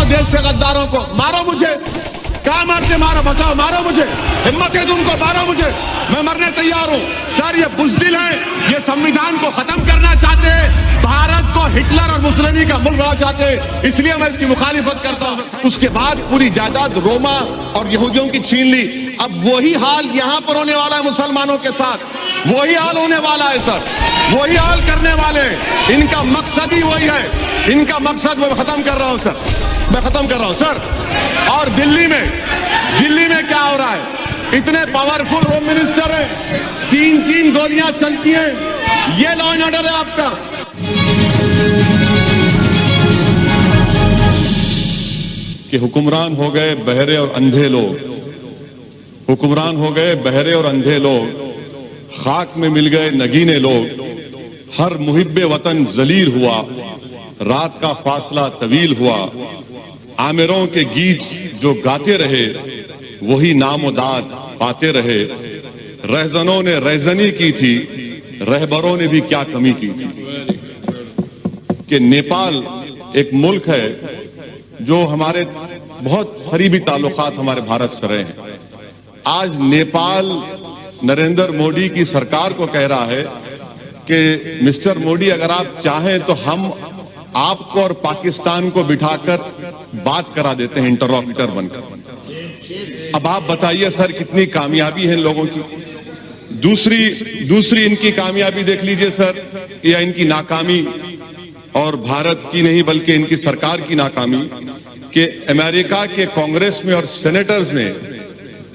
देश के गद्दारों को, मारो मुझे, कहाँ मारते मारो, बताओ, मारो मुझे, हिम्मत है तुमको, मारो मुझे, मैं मरने तैयार हूं। सर ये बुज़दिल है, ये संविधान को खत्म करना चाहते हैं, भारत को हिटलर और मुसोलिनी का मुल्क बनाना चाहते हैं, इसलिए मैं इसकी मुखालिफत करता हूं। उसके बाद पूरी जायदाद रोमा और यहूदियों की छीन ली। अब वही हाल यहां पर होने वाला है मुसलमानों के साथ, वही हाल होने वाला है सर, वही हाल करने वाले हैं। इनका मकसद ही वही है, इनका मकसद मैं खत्म कर रहा हूं सर, मैं खत्म कर रहा हूं सर। और दिल्ली में क्या हो रहा है, इतने पावरफुल होम मिनिस्टर हैं, 3-3 गोलियां चलती हैं, ये लॉ एंड ऑर्डर है आपका। कि हुक्मरान हो गए बहरे और अंधे लोग, हुक्मरान हो गए बहरे और अंधे लोग, खाक में मिल गए नगीने लोग, हर मुहिब्बे वतन जलील हुआ, रात का फासला तवील हुआ, आमिरों के गीत जो गाते रहे वही नामोदाद पाते रहे, रहजनों ने रहजनी की थी, रहबरों ने भी क्या कमी की थी। कि नेपाल एक मुल्क है जो हमारे बहुत करीबी ताल्लुकात हमारे भारत से रहे हैं। आज नेपाल नरेंद्र मोदी की सरकार को कह रहा है कि मिस्टर मोदी अगर आप चाहें तो हम आपको और पाकिस्तान को बिठाकर बात करा देते हैं इंटरलॉक्यूटर बनकर। अब आप बताइए सर कितनी कामयाबी है इन लोगों की। दूसरी इनकी कामयाबी देख लीजिए सर, या इनकी नाकामी, और भारत की नहीं बल्कि इनकी सरकार की नाकामी, कि अमेरिका के कांग्रेस में और सेनेटर्स ने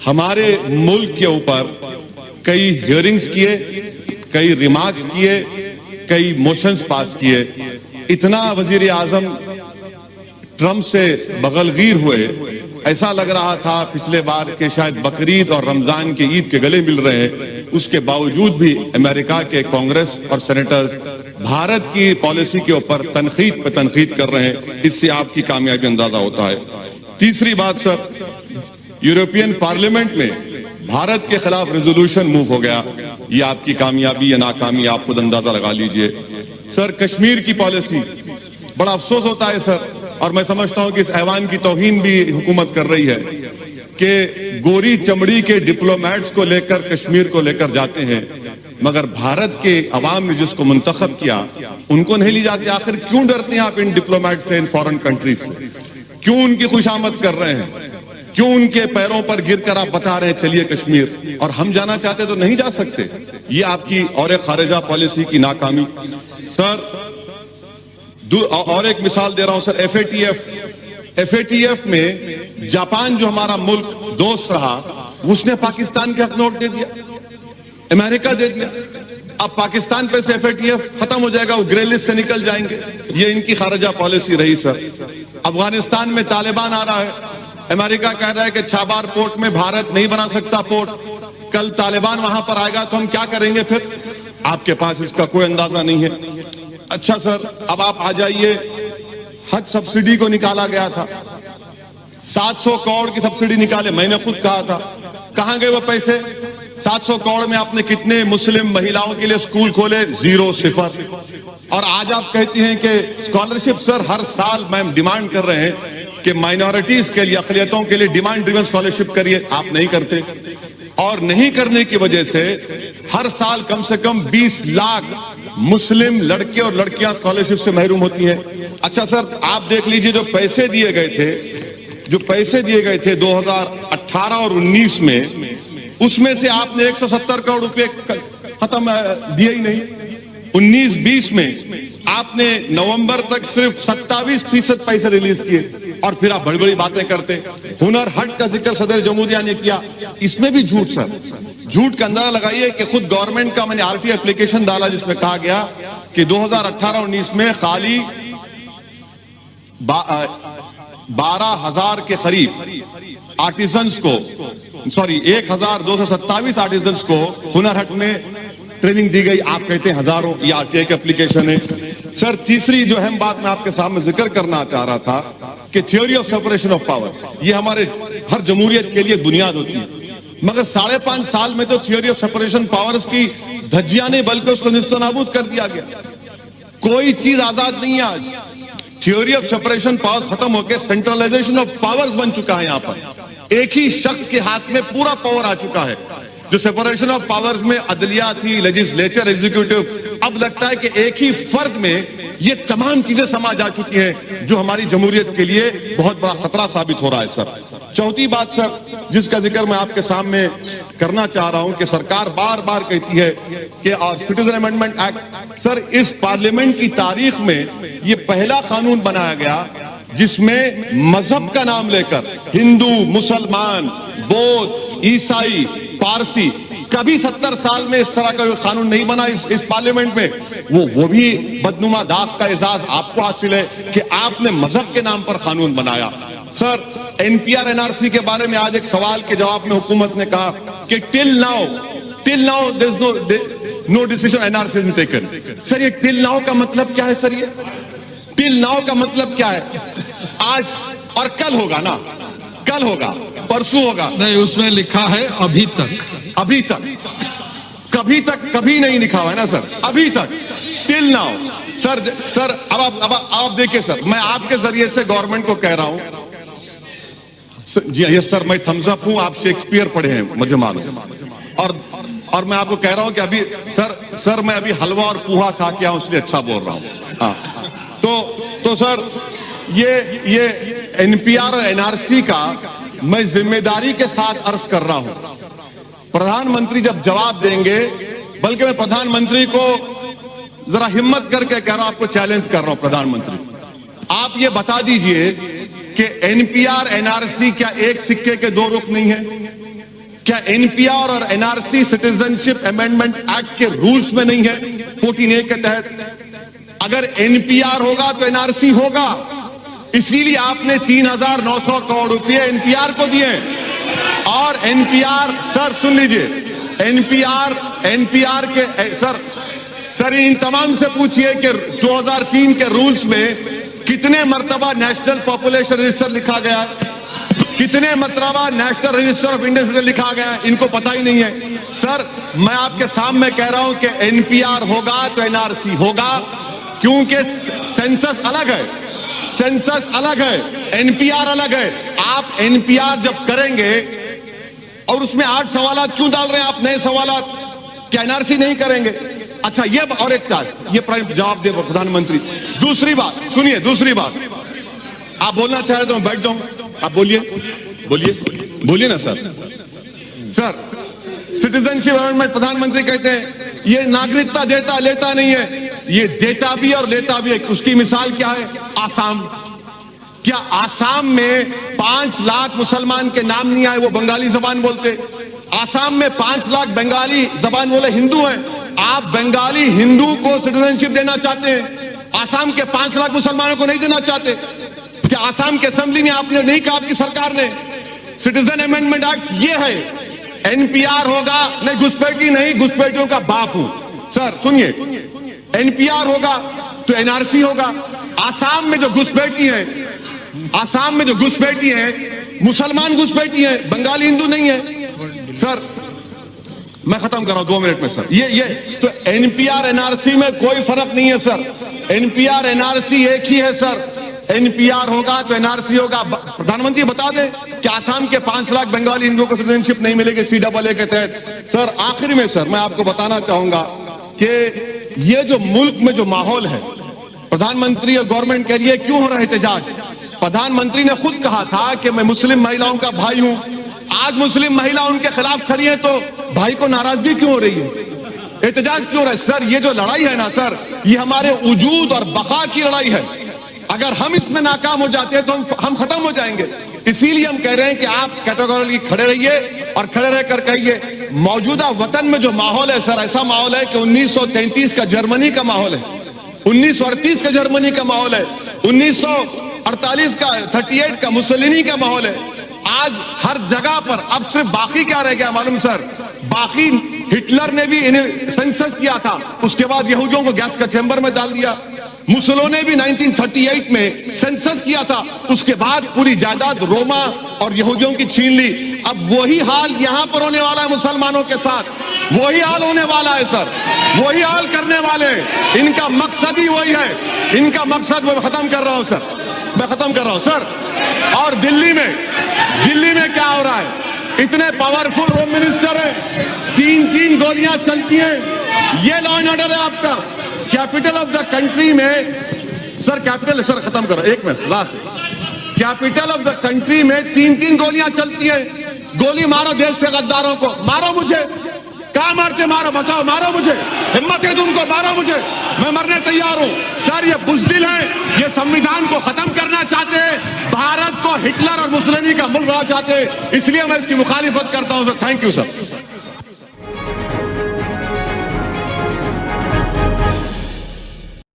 हमारे मुल्क के ऊपर कई हियरिंग्स किए, कई रिमार्क्स किए, कई मोशंस पास किए। इतना वजीर आजम ट्रंप से बगलगीर हुए, ऐसा लग रहा था पिछले बार के शायद बकरीद और रमजान के ईद के गले मिल रहे हैं। उसके बावजूद भी अमेरिका के कांग्रेस और सेनेटर्स भारत की पॉलिसी के ऊपर तनकीद पे तनकीद कर रहे हैं। इससे आपकी कामयाबी अंदाजा होता है। तीसरी बात सर, यूरोपियन पार्लियामेंट में भारत के खिलाफ रेजोल्यूशन मूव हो गया। ये आपकी कामयाबी या नाकामी आप खुद अंदाजा लगा लीजिए। सर कश्मीर की पॉलिसी, बड़ा अफसोस होता है सर, और मैं समझता हूं कि इस ऐवान की तौहीन भी हुकूमत कर रही है कि गोरी चमड़ी के डिप्लोमेट्स को लेकर कश्मीर को लेकर जाते हैं, मगर भारत के अवाम ने जिसको मुंतखब किया उनको नहीं ली जाती। आखिर क्यों डरते हैं आप इन डिप्लोमेट से, इन फॉरेन कंट्रीज से? क्यों उनकी खुशामद कर रहे हैं? क्यों उनके पैरों पर गिरकर आप बता रहे हैं चलिए कश्मीर, और हम जाना चाहते तो नहीं जा सकते? ये आपकी और एक खारिजा पॉलिसी की नाकामी। सर और एक मिसाल दे रहा हूं सर, एफएटीएफ में जापान जो हमारा मुल्क दोस्त रहा, उसने पाकिस्तान के हक नोट दे दिया, अमेरिका दे दिया। अब पाकिस्तान पे से एफएटीएफ खत्म हो जाएगा, वो ग्रे लिस्ट से निकल जाएंगे। ये इनकी खारिजा पॉलिसी रही सर। अफगानिस्तान में तालिबान आ रहा है, अमेरिका कह रहा है कि छाबार पोर्ट में भारत नहीं बना सकता पोर्ट, कल तालिबान वहां पर आएगा तो हम क्या करेंगे फिर? आपके पास इसका कोई अंदाजा नहीं है। अच्छा सर, अब आप आ जाइए, हज सब्सिडी को निकाला गया था, 700 करोड़ की सब्सिडी निकाले, मैंने खुद कहा था, कहां गए वो पैसे? 700 करोड़ में आपने कितने मुस्लिम महिलाओं के लिए स्कूल खोले? 0, 0। और आज आप कहती हैं कि स्कॉलरशिप। सर हर साल मैम डिमांड कर रहे हैं कि माइनॉरिटीज के लिए, अक़लियतों के लिए डिमांड ड्रिवन स्कॉलरशिप करिए, आप नहीं करते। और नहीं करने की वजह से हर साल कम से कम 20 लाख मुस्लिम लड़के और लड़कियां स्कॉलरशिप से महरूम होती हैं। अच्छा सर आप देख लीजिए, जो पैसे दिए गए थे 2018 और 19 में, उसमें से आपने 170 करोड़ रुपए खत्म दिए ही नहीं। 19-20 में आपने नवंबर तक सिर्फ 27% पैसे रिलीज किए, और फिर आप बड़ी बड़ी बातें करते। हुनर हाट का जिक्र सदर जमहूरिया ने किया, इसमें भी झूठ सर। झूठ का अंदाजा लगाइए कि खुद गवर्नमेंट का मैंने आरटीआई एप्लीकेशन डाला जिसमें कहा गया कि 2018-19 में खाली 12,000 के करीब आर्टिजन्स को, 1,227 आर्टिजन्स को हुनर हाट में ट्रेनिंग दी गई। आप कहते हैं हजारों, ये आरटीआई की एप्लीकेशन है। सर तीसरी जो अहम बात मैं आपके सामने जिक्र करना चाह रहा था कि theory of separation of power, ये हमारे हर जमहूरियत के लिए बुनियाद होती है, मगर 5.5 साल में तो थ्योरी ऑफ सेपरेशन पावर्स की धज्जियां नहीं बल्कि उसको निस्तनाबूद कर दिया गया। कोई चीज आजाद नहीं है आज, थ्योरी ऑफ सेपरेशन पावर्स खत्म होकर सेंट्रलाइजेशन ऑफ पावर्स बन चुका है। यहां पर एक ही शख्स के हाथ में पूरा पावर आ चुका है। जो सेपरेशन ऑफ पावर्स में अदलिया थी, लेजिस्लेचर, एग्जीक्यूटिव, अब लगता है कि एक ही फर्द में ये तमाम चीजें समा जा चुकी हैं जो हमारी जमहूरियत के लिए बहुत बड़ा खतरा साबित हो रहा है। सर चौथी बात सर जिसका जिक्र मैं आपके सामने करना चाह रहा हूं कि सरकार बार बार कहती है कि सिटीजन अमेंडमेंट एक्ट, सर इस पार्लियामेंट की तारीख में ये पहला कानून बनाया गया जिसमें मजहब का नाम लेकर हिंदू, मुसलमान, बौद्ध, ईसाई, पारसी, कभी 70 साल में इस तरह का कोई कानून नहीं बना इस पार्लियामेंट में। वो भी बदनुमा दाग का एजाज आपको हासिल है कि आपने मजहब के नाम पर कानून बनाया। सर एनपीआर एनआरसी के बारे में आज एक सवाल के जवाब में हुकूमत ने कहा कि till now there is no decision NRC is taken. Sir ये टिल नाउ का मतलब क्या है? सर ये टिल नाउ का मतलब क्या है? आज और कल होगा ना, कल होगा, परसों होगा नहीं, उसमें लिखा है अभी तक। अभी तक, कभी तक, कभी नहीं लिखा हुआ है ना सर, अभी तक, टिल नाउ। सर अब आप देखिए सर, मैं आपके जरिए से गवर्नमेंट को कह रहा हूं, जी यस सर, मैं थम्स अप हूं, आप शेक्सपियर पढ़े हैं मुझे मालूम, और मैं आपको कह रहा हूं कि अभी सर मैं अभी हलवा और पूहा खा के आऊं इसलिए अच्छा बोल रहा हूं। हाँ तो सर ये एनपीआर और एनआरसी का मैं जिम्मेदारी के साथ अर्ज कर रहा हूं। प्रधानमंत्री जब जवाब देंगे, बल्कि मैं प्रधानमंत्री को जरा हिम्मत करके कह रहा हूं, आपको चैलेंज कर रहा हूं प्रधानमंत्री, आप ये बता दीजिए कि एनपीआर एनआरसी क्या एक सिक्के के दो रुख नहीं है? क्या एनपीआर और एनआरसी सिटीजनशिप अमेंडमेंट एक्ट के रूल्स में नहीं है 14A के तहत? अगर एनपीआर होगा तो एनआरसी होगा, इसीलिए आपने 3,900 करोड़ रुपए एनपीआर को दिए। और एनपीआर, सर सुन लीजिए, एनपीआर के सर इन तमाम से पूछिए कि 2003 के रूल्स में कितने मर्तबा नेशनल पॉपुलेशन रजिस्टर लिखा गया, कितने मर्तबा नेशनल रजिस्टर ऑफ इंडियन लिखा गया, इनको पता ही नहीं है। सर मैं आपके सामने कह रहा हूं कि एनपीआर होगा तो एनआरसी होगा, क्योंकि सेंसस अलग है, सेंसस अलग है, एनपीआर अलग है। आप एनपीआर जब करेंगे और उसमें 8 सवालात क्यों डाल रहे हैं आप, नए सवालात, क्या एनआरसी नहीं करेंगे? अच्छा ये और एक बात, ये जवाब दे प्रधानमंत्री। दूसरी बात सुनिए, दूसरी बात, आप बोलना चाह रहे तो मैं बैठ जाऊं, आप बोलिए ना सर सिटीजनशिप अमेंडमेंट, प्रधानमंत्री कहते हैं ये नागरिकता देता लेता नहीं है, ये देता भी और लेता भी है। उसकी मिसाल क्या है? आसाम। क्या आसाम में 5 लाख मुसलमान के नाम नहीं आए, वो बंगाली जबान बोलते? आसाम में 5 लाख बंगाली जबान बोले हिंदू हैं, आप बंगाली हिंदू को सिटीजनशिप देना चाहते हैं, आसाम के 5 लाख मुसलमानों को नहीं देना चाहते? क्या आसाम के असेंबली में आपने नहीं कहा, आपकी सरकार ने? सिटीजन अमेंडमेंट एक्ट ये है, एनपीआर होगा, नहीं घुसपैठी नहीं, घुसपैठियों का बाप हूं। सर सुनिए, एनपीआर होगा तो एनआरसी होगा। आसाम में जो घुसपैठी है, आसाम में जो घुसपैठी है, मुसलमान घुसपैठी है, बंगाली हिंदू नहीं है। सर मैं खत्म कर रहा हूं 2 मिनट में सर। ये तो एनपीआर एनआरसी में कोई फर्क नहीं है सर, एनपीआर एनआरसी एक ही है सर। एनपीआर होगा तो एनआरसी होगा। प्रधानमंत्री बता दें कि आसाम के 5 लाख बंगाली हिंदुओं को सिटीजनशिप नहीं मिलेगी CAA के तहत। सर आखिर में सर मैं आपको बताना चाहूंगा कि ये जो मुल्क में जो माहौल है, प्रधानमंत्री और गवर्नमेंट कह रही है क्यों हो रहा है एहतजाज? प्रधानमंत्री ने खुद कहा था कि मैं मुस्लिम महिलाओं का भाई हूं। आज मुस्लिम महिला उनके खिलाफ खड़ी है तो भाई को नाराजगी क्यों हो रही है, एहतजाज क्यों हो रहा है? सर ये जो लड़ाई है ना सर, ये हमारे वजूद और बका की लड़ाई है। अगर हम इसमें नाकाम हो जाते हैं तो हम खत्म हो जाएंगे। इसीलिए हम कह रहे हैं कि आप कैटेगोरिकली खड़े रहिए और खड़े रहकर कहिए मौजूदा वतन में जो माहौल है सर, ऐसा माहौल है कि 1933 का जर्मनी का माहौल है, 1938 का जर्मनी का माहौल है, 1948 का 38 का मुसोलिनी का माहौल है। आज हर जगह पर अब सिर्फ बाकी क्या रह गया मालूम सर? बाकी हिटलर ने भी इन्हें सेंसस किया था, उसके बाद यहूदियों को गैस का चैम्बर में डाल दिया। मुसोलिनी ने भी 1938 में सेंसस किया था, उसके बाद पूरी जायदाद रोमा और यहूदियों की छीन ली। अब वही हाल यहां पर होने वाला है मुसलमानों के साथ। वही हाल होने वाला है सर, वही हाल करने वाले हैं। इनका मकसद ही वही है, इनका मकसद मैं खत्म कर रहा हूं सर, मैं खत्म कर रहा हूं सर। और दिल्ली में क्या हो रहा है? इतने पावरफुल होम मिनिस्टर है, 3-3 गोलियां चलती हैं। ये लॉ एंड ऑर्डर है आपका। कैपिटल ऑफ द कंट्री में सर, कैपिटल सर खत्म करो, एक minute last. Capital of the country में 3-3 गोलियां चलती हैं। गोली मारो देश के गद्दारों को, मारो मुझे, कहां मारते मारो, बताओ, मारो मुझे, हिम्मत है तुमको, मारो मुझे, मैं मरने तैयार हूं। सर ये बुज़दिल है, ये संविधान को खत्म करना चाहते हैं, भारत को हिटलर और मुसोलिनी का मुल्क बनाना चाहते हैं, इसलिए मैं इसकी मुखालिफत करता हूं सर। Thank you sir.